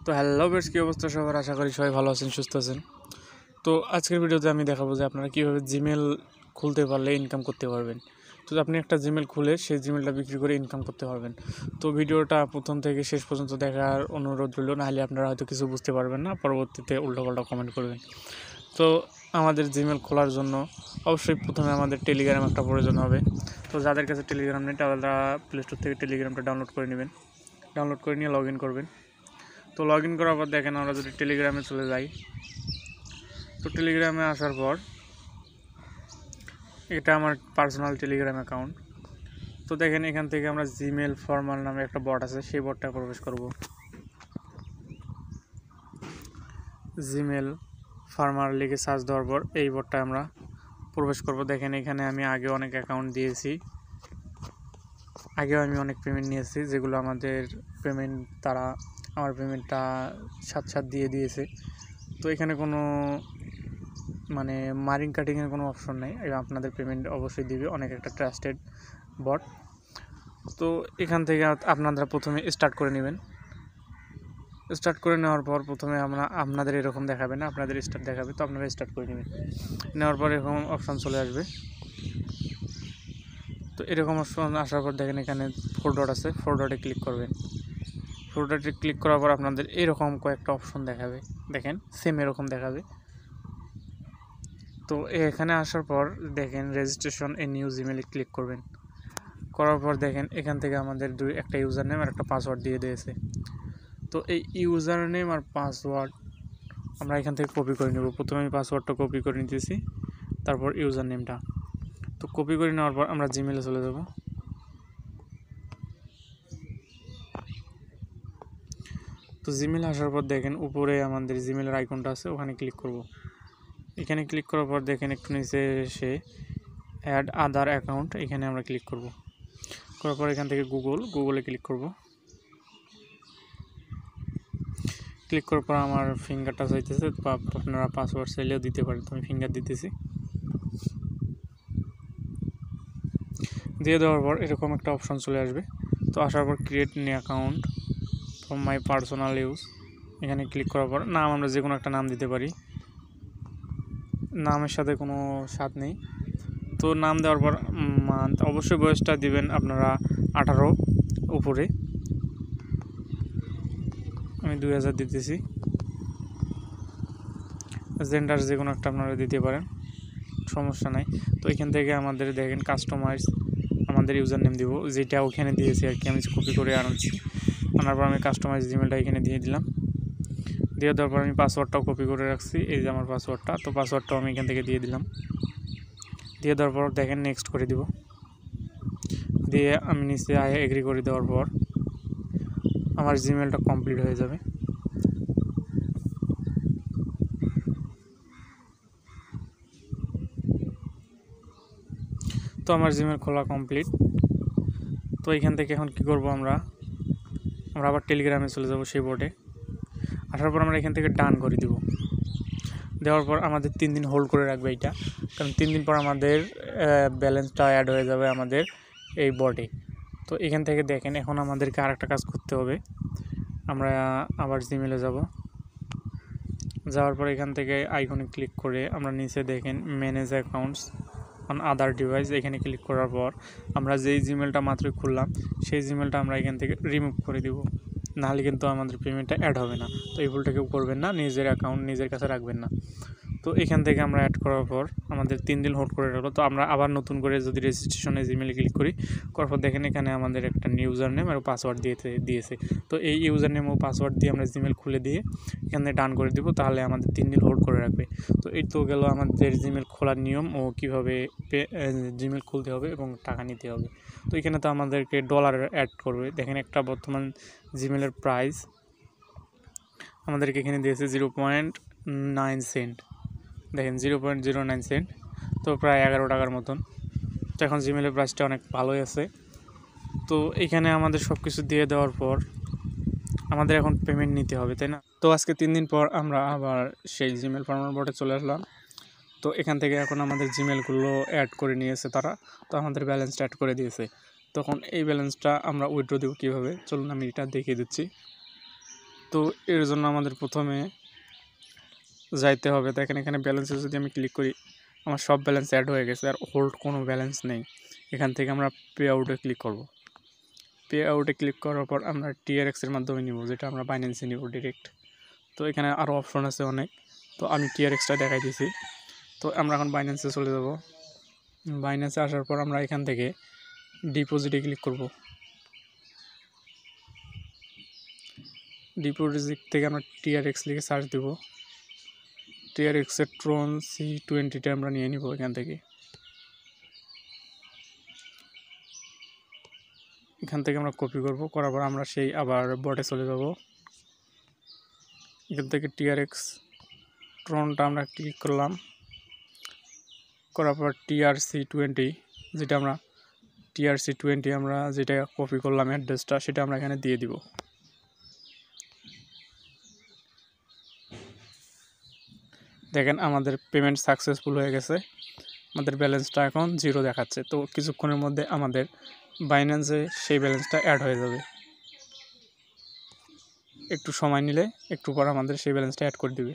তো হ্যালো বেশ, কী অবস্থা সবার? আশা করি সবাই ভালো আছেন, সুস্থ আছেন। তো আজকের ভিডিওতে আমি দেখাবো যে আপনারা কীভাবে জিমেল খুলতে পারলে ইনকাম করতে পারবেন। তো আপনি একটা জিমেল খুলে সেই জিমেলটা বিক্রি করে ইনকাম করতে পারবেন। তো ভিডিওটা প্রথম থেকে শেষ পর্যন্ত দেখার অনুরোধ রইল, নাহলে আপনারা হয়তো কিছু বুঝতে পারবেন না, পরবর্তীতে উল্টোপাল্টা কমেন্ট করবেন। তো আমাদের জিমেল খোলার জন্য অবশ্যই প্রথমে আমাদের টেলিগ্রাম একটা প্রয়োজন হবে। তো যাদের কাছে টেলিগ্রাম নেই তারা প্লে স্টোর থেকে টেলিগ্রামটা ডাউনলোড করে নেবেন। ডাউনলোড করে নিয়ে লগ ইন করবেন। তো লগ ইন করার পর দেখেন, আমরা যদি টেলিগ্রামে চলে যাই, তো টেলিগ্রামে আসার পর এটা আমার পার্সোনাল টেলিগ্রাম অ্যাকাউন্ট। তো দেখেন, এখান থেকে আমরা জিমেল ফরমাল নামে একটা বট আছে, সেই বটটা প্রবেশ করব। জিমেল ফার্মার লিখে সার্চ দেওয়ার পর এই বটটা আমরা প্রবেশ করব। দেখেন, এখানে আমি আগে অনেক অ্যাকাউন্ট দিয়েছি, আগেও আমি অনেক পেমেন্ট নিয়েছি, যেগুলো আমাদের পেমেন্ট তারা আমার পেমেন্টটা সাথে দিয়ে দিয়েছে। তো এখানে কোনো মারিং কাটিংয়ের কোনো অপশন নেই, আপনাদের পেমেন্ট অবশ্যই দিবে, অনেক একটা ট্রাস্টেড বট। তো এখান থেকে আপনারা প্রথমে স্টার্ট করে নেবেন। স্টার্ট করে নেওয়ার পর প্রথমে আপনাদের এরকম দেখাবে না, আপনাদের স্টার্ট দেখাবে। তো আপনারা স্টার্ট করে নেবেন, নেওয়ার পর এরকম অপশান চলে আসবে। তো এরকম অপশন আসার পর দেখেন, এখানে 4 ডট আছে, 4 ডটে ক্লিক করবেন। 4 ডটে ক্লিক করার পর আপনাদের এরকম কয়েকটা অপশন দেখাবে, দেখেন সেম এরকম দেখাবে। তো এখানে আসার পর দেখেন রেজিস্ট্রেশন এ নিউ জিমেলে ক্লিক করবেন। করার পর দেখেন, এখান থেকে আমাদের একটা ইউজার নেম আর একটা পাসওয়ার্ড দিয়ে দিয়েছে। তো এই ইউজার নেম আর পাসওয়ার্ড আমরা এখান থেকে কপি করে নেব। প্রথমে আমি পাসওয়ার্ডটা কপি করে নিতেছি, তারপর ইউজার নেমটা। তো কপি করে নেওয়ার পর আমরা জিমেলে চলে যাব। তো জিমেলে আসার পর দেখেন উপরে আমাদের জিমেলের আইকনটা আছে, ওখানে ক্লিক করব। এখানে ক্লিক করার পর দেখেন একটু নিচে এসে অ্যাড আদার অ্যাকাউন্ট, এখানে আমরা ক্লিক করব। করার পর এখান থেকে গুগলে ক্লিক করব। ক্লিক করার পর আমার ফিঙ্গারটা চাইতেছে, বা আপনারা পাসওয়ার্ড চাইলেও দিতে পারেন। তো আমি ফিঙ্গার দিতেছি। দিয়ে দেওয়ার পর এরকম একটা অপশন চলে আসবে। তো আসার পর create new account for my personal use, এখানে ক্লিক করার পর নাম আমরা যে কোনো একটা নাম দিতে পারি, নামের সাথে কোনো স্বাদ নেই। তো নাম দেওয়ার পর মান্থ, অবশ্যই বয়সটা দিবেন আপনারা 18 উপরে। আমি 2000 দিতেছি। জেন্ডার যে কোনো একটা আপনারা দিতে পারেন, সমস্যা নাই। তো এখান থেকে আমাদের দেখেন কাস্টমাইজ আমাদের ইউজার নেম দিব, যেটা ওখানে দিয়েছি আর কি, আমি কপি করে আনার পর আমি কাস্টমাইজ জিমেলটা এখানে দিয়ে দিলাম। দিয়ে দেওয়ার পর আমি পাসওয়ার্ডটাও কপি করে রাখছি, এই যে আমার পাসওয়ার্ডটা। তো পাসওয়ার্ডটাও আমি এখান থেকে দিয়ে দিলাম। দিয়ে দেওয়ার পর দেখেন নেক্সট করে দিব। দিয়ে আমি নিচে এগ্রি করে দেওয়ার পর আমার জিমেলটা কমপ্লিট হয়ে যাবে। তো আমার জিমেল খোলা কমপ্লিট। তো এখান থেকে এখন কি করব, আমরা আবার টেলিগ্রামে চলে যাব। সেই বোর্ডে আসার পর আমরা এখান থেকে ডান করে দিব। দেওয়ার পর আমাদের 3 দিন হোল্ড করে রাখবে এইটা, কারণ 3 দিন পর আমাদের ব্যালেন্সটা অ্যাড হয়ে যাবে আমাদের এই বোর্ডে। তো এখান থেকে দেখেন, এখন আমাদেরকে আরেকটা কাজ করতে হবে। আমরা আবার জিমেলে যাব। যাওয়ার পর এখান থেকে আইকনে ক্লিক করে আমরা নিচে দেখেন manage accounts on other device, এখানে ক্লিক করার পর আমরা যেই জিমেলটা মাত্রই খুললাম সেই জিমেলটা আমরা এখান থেকে রিমুভ করে দিব, নাহলে কিন্তু আমাদের পেমেন্টটা অ্যাড হবে না। তো এই ভুলটা কেউ করবেন না, নিজের অ্যাকাউন্ট নিজের কাছে রাখবেন না। তো এখান থেকে আমরা অ্যাড করার পর আমাদের 3 দিন হোল্ড করে রাখলো। তো আমরা আবার নতুন করে যদি রেজিস্ট্রেশনে জিমেলে ক্লিক করি, করার পর দেখেন এখানে আমাদের একটা ইউজার নেম আর পাসওয়ার্ড দিয়েছে। তো এই ইউজার নেম ও পাসওয়ার্ড দিয়ে আমরা জিমেল খুলে দিয়ে এখানে ডান করে দিব, তাহলে আমাদের 3 দিন হোল্ড করে রাখবে। তো এই তো গেল আমাদের জিমেল খোলার নিয়ম ও কীভাবে জিমেল খুলতে হবে এবং টাকা নিতে হবে। তো এখানে তো আমাদেরকে ডলার অ্যাড করবে। দেখেন একটা বর্তমান জিমেলের প্রাইস আমাদেরকে এখানে দিয়েছে 0.9 সেন্ট। দেখেন 0.09 সেন্ট, তো প্রায় 11 টাকার মতন। তো এখন জিমেলের প্রাইসটা অনেক ভালোই আছে। তো এখানে আমাদের সব কিছু দিয়ে দেওয়ার পর আমাদের এখন পেমেন্ট নিতে হবে, তাই না? তো আজকে 3 দিন পর আমরা আবার সেই জিমেল ফার্মার বোর্ডে চলে আসলাম। তো এখান থেকে এখন আমাদের জিমেলগুলো অ্যাড করে নিয়েছে তারা, তো আমাদের ব্যালেন্সটা অ্যাড করে দিয়েছে। তখন এই ব্যালেন্সটা আমরা উইথড্র দেবো কীভাবে, চলুন আমি এটা দেখিয়ে দিচ্ছি। তো এর জন্য আমাদের প্রথমে যাইতে হবে। দেখেন এখানে ব্যালেন্সে যদি আমি ক্লিক করি, আমার সব ব্যালেন্স অ্যাড হয়ে গেছে, আর হোল্ড কোনো ব্যালেন্স নেই। এখান থেকে আমরা পে আউটে ক্লিক করব। পে আউটে ক্লিক করার পর আমরা টিআরএক্সের মাধ্যমে নিব, যেটা আমরা বাইন্যান্সে নিব ডিরেক্ট। তো এখানে আরও অপশন আছে অনেক, তো আমি টিআরএক্সটা দেখাই দিছি। তো আমরা এখন বাইন্যান্সে চলে যাব। বাইন্যান্সে আসার পর আমরা এখান থেকে ডিপোজিটে ক্লিক করব। ডিপোজিট থেকে আমরা টিআরএক্স লিখে সার্চ দেব। টিআরএক্সের ট্রন C20টা আমরা নিয়ে নিব এখান থেকে। এখান থেকে আমরা কপি করব, করার পর আমরা সেই আবার বটে চলে যাব। এখান থেকে টিআরএক্স ট্রনটা আমরা ক্লিক করলাম, করার পর TRC20 যেটা আমরা TRC20 আমরা যেটা কপি করলাম অ্যাড্রেসটা, সেটা আমরা এখানে দিয়ে দিব। দেখেন আমাদের পেমেন্ট সাকসেসফুল হয়ে গেছে, আমাদের ব্যালেন্সটা এখন 0 দেখাচ্ছে। তো কিছুক্ষণের মধ্যে আমাদের বাইন্যান্সে সেই ব্যালেন্সটা অ্যাড হয়ে যাবে। একটু সময় নিলে একটু পর আমাদের সেই ব্যালেন্সটা অ্যাড করে দিবে।